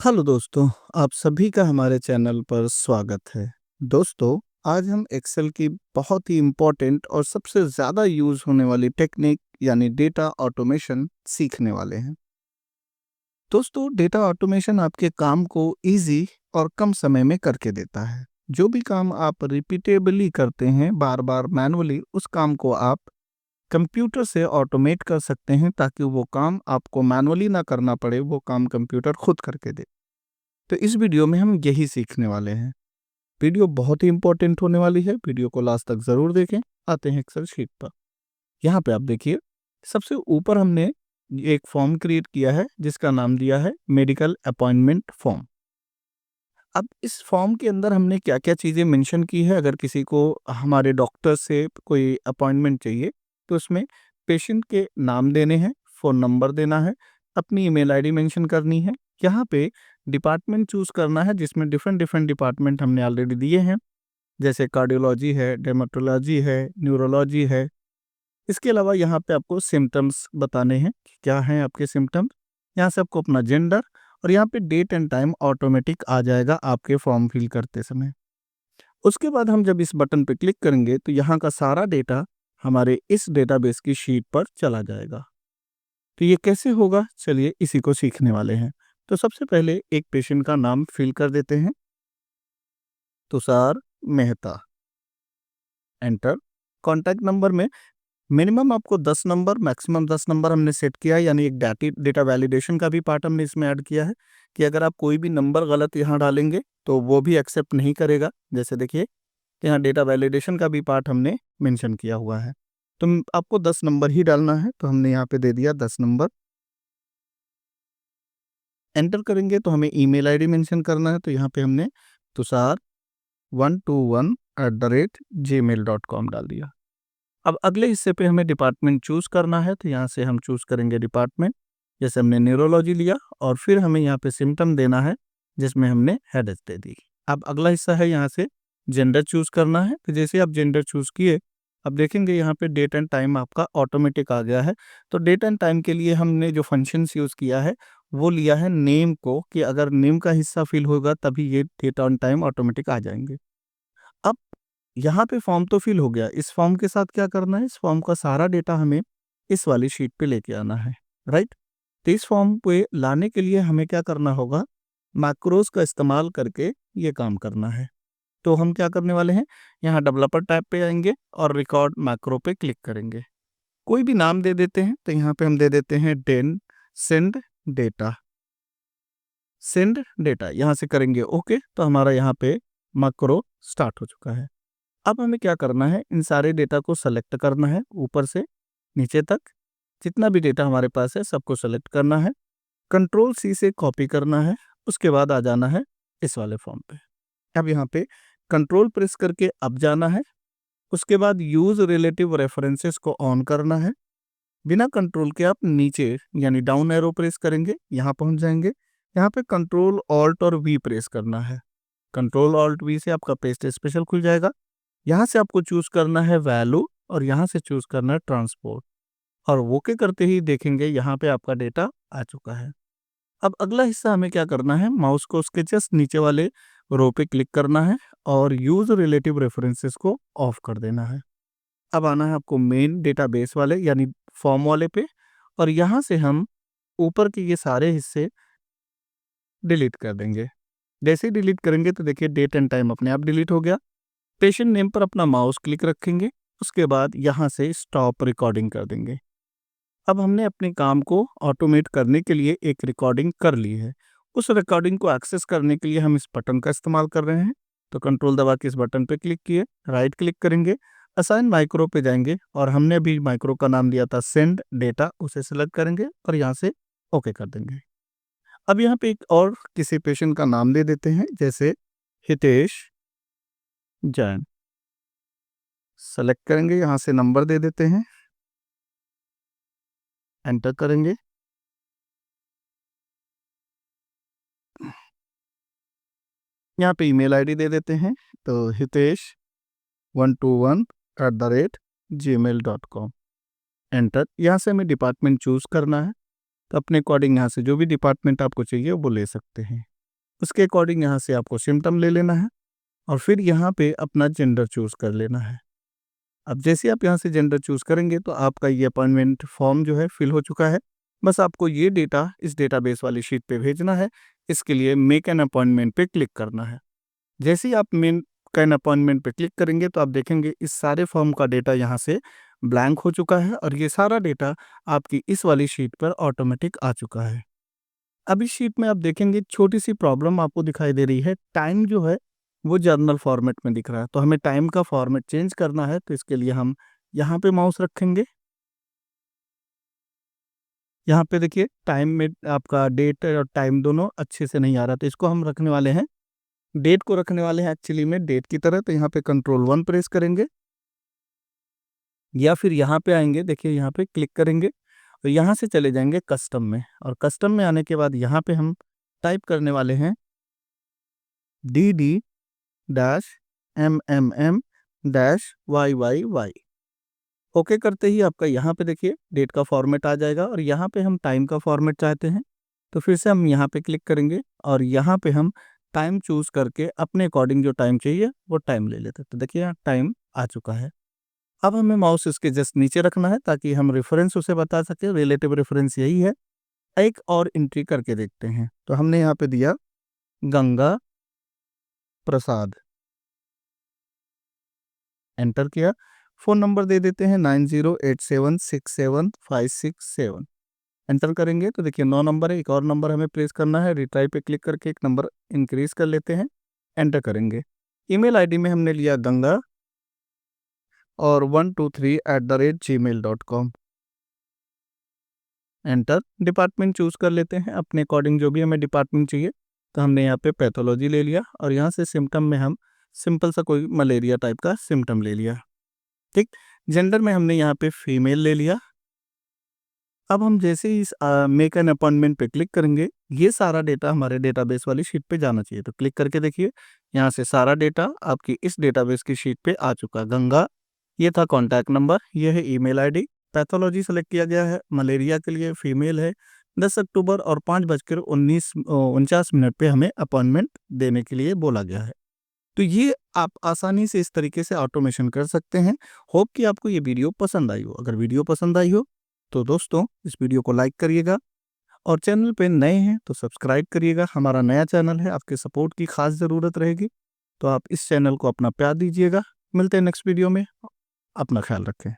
Hello दोस्तों, आप सभी का हमारे चैनल पर स्वागत है। दोस्तों, आज हम एक्सेल की बहुत ही इम्पोर्टेंट और सबसे ज़्यादा यूज़ होने वाली टेक्निक यानी डेटा ऑटोमेशन सीखने वाले हैं। दोस्तों, डेटा ऑटोमेशन आपके काम को इजी और कम समय में करके देता है। जो भी काम आप रिपीटेबली करते हैं बार बार मैनुअली, उस काम को आप कंप्यूटर से ऑटोमेट कर सकते हैं ताकि वो काम आपको मैनुअली ना करना पड़े, वो काम कंप्यूटर खुद करके दे। तो इस वीडियो में हम यही सीखने वाले हैं। वीडियो बहुत ही इंपॉर्टेंट होने वाली है, वीडियो को लास्ट तक ज़रूर देखें। आते हैं एक्सेल शीट पर। यहाँ पे आप देखिए, सबसे ऊपर हमने एक फॉर्म क्रिएट किया है जिसका नाम दिया है मेडिकल अपॉइंटमेंट फॉर्म। अब इस फॉर्म के अंदर हमने क्या-क्या चीज़ें मेंशन की है। अगर किसी को हमारे डॉक्टर से कोई अपॉइंटमेंट चाहिए तो उसमें पेशेंट के नाम देने हैं, फ़ोन नंबर देना है, अपनी ईमेल आईडी मेंशन करनी है। यहाँ पे डिपार्टमेंट चूज़ करना है जिसमें डिफरेंट डिफरेंट डिपार्टमेंट हमने ऑलरेडी दिए हैं, जैसे कार्डियोलॉजी है, डर्मेटोलॉजी है, न्यूरोलॉजी है। इसके अलावा यहाँ पे आपको सिम्पटम्स बताने हैं कि क्या हैं आपके सिम्पटम्स। यहाँ से आपको अपना जेंडर और यहाँ पे डेट एंड टाइम ऑटोमेटिक आ जाएगा आपके फॉर्म फिल करते समय। उसके बाद हम जब इस बटन पे क्लिक करेंगे तो यहाँ का सारा डेटा हमारे इस डेटाबेस की शीट पर चला जाएगा। तो ये कैसे होगा, चलिए इसी को सीखने वाले हैं। तो सबसे पहले एक पेशेंट का नाम फिल कर देते हैं, Tushar Mehta. Enter. Contact number में मिनिमम आपको 10 नंबर, मैक्सिमम 10 नंबर हमने सेट किया है, यानी एक डेटा वैलिडेशन का भी पार्ट हमने इसमें ऐड किया है कि अगर आप कोई भी नंबर गलत यहाँ डालेंगे तो वो भी एक्सेप्ट नहीं करेगा। जैसे देखिए, यहाँ डेटा वैलिडेशन का भी पार्ट हमने मेंशन किया हुआ है। तो आपको 10 नंबर ही डालना है, तो हमने यहाँ पे दे दिया 10 नंबर। एंटर करेंगे तो हमें ईमेल आईडी मेंशन करना है, तो यहाँ पे हमने tushar121@gmail.com डाल दिया। अब अगले हिस्से पे हमें डिपार्टमेंट चूज़ करना है, तो यहाँ से हम चूज़ करेंगे डिपार्टमेंट। जैसे हमने न्यूरोलॉजी लिया और फिर हमें यहाँ पे सिम्पटम देना है जिसमें हमने हेडेक दे दी। अब अगला हिस्सा है, यहाँ से जेंडर चूज़ करना है। तो जैसे आप जेंडर चूज़ किए, अब देखेंगे यहाँ पे डेट एंड टाइम आपका ऑटोमेटिक आ गया है। तो डेट एंड टाइम के लिए हमने जो फंक्शंस यूज़ किया है वो लिया है नेम को, कि अगर नेम का हिस्सा फिल होगा तभी ये डेट एंड टाइम ऑटोमेटिक आ जाएंगे। अब यहाँ पे फॉर्म तो फिल हो गया, इस फॉर्म के साथ क्या करना है, इस फॉर्म का सारा डेटा हमें इस वाली शीट पे लेके आना है, राइट। तो इस फॉर्म पे लाने के लिए हमें क्या करना होगा, मैक्रोज का इस्तेमाल करके ये काम करना है। तो हम क्या करने वाले हैं, यहाँ डेवलपर टैब पे आएंगे और रिकॉर्ड मैक्रो पे क्लिक करेंगे। कोई भी नाम दे देते हैं, तो यहाँ पे हम दे देते हैं सेंड डेटा। सेंड डेटा यहाँ से करेंगे ओके, तो हमारा यहाँ पे मैक्रो स्टार्ट हो चुका है। अब हमें क्या करना है, इन सारे डेटा को सेलेक्ट करना है, ऊपर से नीचे तक जितना भी डेटा हमारे पास है सबको सेलेक्ट करना है, कंट्रोल सी से कॉपी करना है, उसके बाद आ जाना है इस वाले फॉर्म पे। अब यहाँ पे कंट्रोल प्रेस करके अब जाना है, उसके बाद यूज रिलेटिव रेफरेंसेस को ऑन करना है। बिना कंट्रोल के आप नीचे यानी डाउन एरो प्रेस करेंगे, यहाँ पहुँच जाएंगे। यहाँ पे कंट्रोल ऑल्ट और वी प्रेस करना है। कंट्रोल ऑल्ट वी से आपका पेस्ट स्पेशल खुल जाएगा। यहाँ से आपको चूज करना है वैल्यू और यहाँ से चूज करना है ट्रांसपोर्ट, और ओके करते ही देखेंगे यहाँ पे आपका डेटा आ चुका है। अब अगला हिस्सा हमें क्या करना है, माउस को उसके जस्ट नीचे वाले रो पे क्लिक करना है और यूज रिलेटिव रेफरेंसेस को ऑफ कर देना है। अब आना है आपको मेन डेटाबेस वाले यानी फॉर्म वाले पे, और यहाँ से हम ऊपर के ये सारे हिस्से डिलीट कर देंगे। जैसे ही डिलीट करेंगे तो देखिए डेट एंड टाइम अपने आप डिलीट हो गया। पेशेंट नेम पर अपना माउस क्लिक रखेंगे, उसके बाद यहाँ से स्टॉप रिकॉर्डिंग कर देंगे। अब हमने अपने काम को ऑटोमेट करने के लिए एक रिकॉर्डिंग कर ली है। उस रिकॉर्डिंग को एक्सेस करने के लिए हम इस बटन का इस्तेमाल कर रहे हैं। तो कंट्रोल दबा के इस बटन पे क्लिक किए, राइट क्लिक करेंगे, असाइन माइक्रो पे जाएंगे और हमने अभी माइक्रो का नाम दिया था सेंड डेटा, उसे सेलेक्ट करेंगे और यहाँ से ओके कर देंगे। अब यहाँ पे एक और किसी पेशेंट का नाम दे देते हैं, जैसे हितेश जैन। सेलेक्ट करेंगे, यहाँ से नंबर दे देते हैं, एंटर करेंगे। यहाँ पे ईमेल आईडी दे देते हैं, तो hitesh121@gmail.com। एंटर। यहाँ से हमें डिपार्टमेंट चूज़ करना है, तो अपने अकॉर्डिंग यहाँ से जो भी डिपार्टमेंट आपको चाहिए वो ले सकते हैं। उसके अकॉर्डिंग यहाँ से आपको सिम्टम ले लेना है और फिर यहाँ पे अपना जेंडर चूज़ कर लेना है। अब जैसे आप यहाँ से जेंडर चूज़ करेंगे तो आपका ये अपॉइंटमेंट फॉर्म जो है फिल हो चुका है। बस आपको ये डेटा इस डेटाबेस वाली शीट पे भेजना है। इसके लिए मेक एन अपॉइंटमेंट पे क्लिक करना है। जैसे ही आप मेक एन अपॉइंटमेंट पे क्लिक करेंगे तो आप देखेंगे इस सारे फॉर्म का डेटा यहाँ से ब्लैंक हो चुका है और ये सारा डेटा आपकी इस वाली शीट पर ऑटोमेटिक आ चुका है। अब इस शीट में आप देखेंगे छोटी सी प्रॉब्लम आपको दिखाई दे रही है। टाइम जो है वो जर्नल फॉर्मेट में दिख रहा है, तो हमें टाइम का फॉर्मेट चेंज करना है। तो इसके लिए हम यहाँ पे माउस रखेंगे। यहाँ पे देखिए टाइम में आपका डेट और टाइम दोनों अच्छे से नहीं आ रहा, तो इसको हम रखने वाले हैं, डेट को रखने वाले हैं एक्चुअली में डेट की तरह। तो यहाँ पे कंट्रोल 1 प्रेस करेंगे या फिर यहाँ पे आएंगे, देखिए यहाँ पे क्लिक करेंगे और यहाँ से चले जाएंगे कस्टम में, और कस्टम में आने के बाद यहाँ पे हम टाइप करने वाले हैं DD-MMM-YYY। ओके करते ही आपका यहाँ पे देखिए डेट का फॉर्मेट आ जाएगा और यहाँ पे हम टाइम का फॉर्मेट चाहते हैं, तो फिर से हम यहाँ पे क्लिक करेंगे और यहाँ पे हम टाइम चूज़ करके अपने अकॉर्डिंग जो टाइम चाहिए वो टाइम ले लेते हैं। तो देखिए यहाँ टाइम आ चुका है। अब हमें माउस इसके जस्ट नीचे रखना है ताकि हम रेफरेंस उसे बता सकें। रिलेटिव रेफरेंस यही है। एक और एंट्री करके देखते हैं, तो हमने यहाँ पे दिया गंगा प्रसाद, एंटर किया। फ़ोन नंबर दे देते हैं 9087675567। एंटर करेंगे तो देखिए 9 नंबर है, एक और नंबर हमें प्रेस करना है। रिट्राई पे क्लिक करके एक नंबर इंक्रीज़ कर लेते हैं, एंटर करेंगे। ईमेल आईडी में हमने लिया गंगा और 123@gmail.com, एंटर। डिपार्टमेंट चूज़ कर लेते हैं अपने अकॉर्डिंग, जो भी हमें डिपार्टमेंट चाहिए। तो हमने यहाँ पे पैथोलॉजी ले लिया और यहाँ से सिम्टम में हम सिंपल सा कोई मलेरिया टाइप का सिम्टम ले लिया, ठीक। जेंडर में हमने यहाँ पे फीमेल ले लिया। अब हम जैसे ही इस मेक एन अपॉइंटमेंट पे क्लिक करेंगे, ये सारा डेटा हमारे डेटाबेस वाली शीट पे जाना चाहिए। तो क्लिक करके देखिए यहाँ से सारा डेटा आपकी इस डेटाबेस की शीट पे आ चुका है। गंगा ये था कॉन्टैक्ट नंबर, ये है ईमेल आईडी, पैथोलॉजी सेलेक्ट किया गया है, मलेरिया के लिए फीमेल है। 10 अक्टूबर और 5:49 पे हमें अपॉइंटमेंट देने के लिए बोला गया है। तो ये आप आसानी से इस तरीके से ऑटोमेशन कर सकते हैं। होप कि आपको ये वीडियो पसंद आई हो। अगर वीडियो पसंद आई हो तो दोस्तों इस वीडियो को लाइक करिएगा और चैनल पे नए हैं तो सब्सक्राइब करिएगा। हमारा नया चैनल है, आपके सपोर्ट की खास ज़रूरत रहेगी, तो आप इस चैनल को अपना प्यार दीजिएगा। मिलते हैं नेक्स्ट वीडियो में, अपना ख्याल रखें।